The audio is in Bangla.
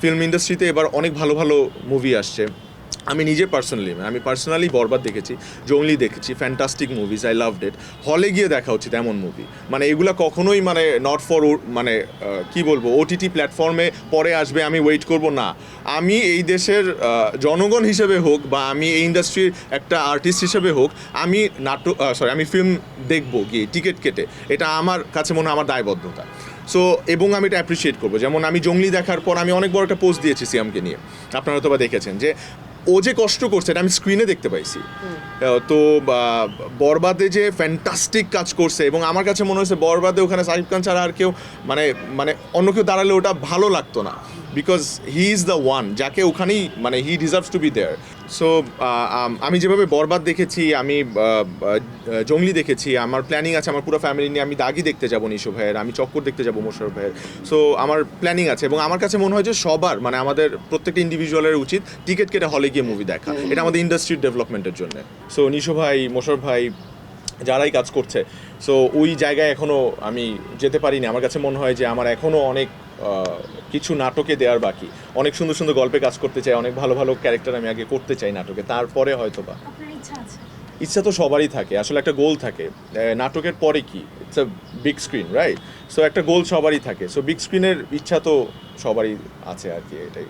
ফিল্ম ইন্ডাস্ট্রিতে এবার অনেক ভালো ভালো মুভি আসছে। আমি নিজে পার্সোনালি বরবাদ দেখেছি, জঙ্গলি দেখেছি, fantastic movies, I loved it. হলে গিয়ে দেখা উচিত এমন মুভি, মানে এগুলো কখনোই মানে নট ফর মানে কি বলবো ওটিটি প্ল্যাটফর্মে পরে আসবে আমি ওয়েট করব না। আমি এই দেশের জনগণ হিসেবে হোক বা আমি এই ইন্ডাস্ট্রির একটা আর্টিস্ট হিসেবে হোক, আমি আমি ফিল্ম দেখবো গিয়ে টিকিট কেটে, এটা আমার কাছে মনে হয় আমার দায়বদ্ধতা। সো এবং আমি এটা অ্যাপ্রিসিয়েট করবো। যেমন আমি জঙ্গলি দেখার পর আমি অনেক বড় একটা পোস্ট দিয়েছি সিয়ামকে নিয়ে, আপনারা হয়তো বা দেখেছেন, যে ও যে কষ্ট করছে এটা আমি স্ক্রিনে দেখতে পাইছি। তো বরবাদে যে ফ্যান্টাস্টিক কাজ করছে, এবং আমার কাছে মনে হয়েছে বরবাদে ওখানে সাকিব খান ছাড়া আর কেউ মানে মানে অন্য কেউ দাঁড়ালে ওটা ভালো লাগতো না, because he is the one যাকে ওখানেই মানে he deserves to be there. So আমি যেভাবে বরবাদ দেখেছি, আমি জঙ্গলি দেখেছি, আমার প্ল্যানিং আছে আমার পুরো ফ্যামিলি নিয়ে আমি দাগি দেখতে যাবো নিশো ভাইয়ের, আমি চক্কর দেখতে যাবো মোশাররফ ভাইয়ের। সো আমার প্ল্যানিং আছে, এবং আমার কাছে মনে হয় যে সবার মানে আমাদের প্রত্যেকটা ইন্ডিভিজুয়ালের উচিত টিকিট কেটে হলে গিয়ে মুভি দেখা, এটা আমাদের ইন্ডাস্ট্রির ডেভেলপমেন্টের জন্য। সো নিশো ভাই, মোশাররফ ভাই যারাই কাজ করছে, সো ওই জায়গায় এখনও আমি যেতে পারিনি। আমার কাছে মনে হয় যে আমার এখনও অনেক কিছু নাটকে দেওয়ার বাকি, অনেক সুন্দর সুন্দর গল্পে কাজ করতে চাই, অনেক ভালো ভালো ক্যারেক্টার আমি আগে করতে চাই নাটকে, তারপরে হয়তো বা। ইচ্ছা তো সবারই থাকে, আসলে একটা গোল থাকে। নাটকের পরে কি, it's a big screen, right? So একটা গোল সবারই থাকে, সো বিগ স্ক্রিনের ইচ্ছা তো সবারই আছে আর কি, এটাই।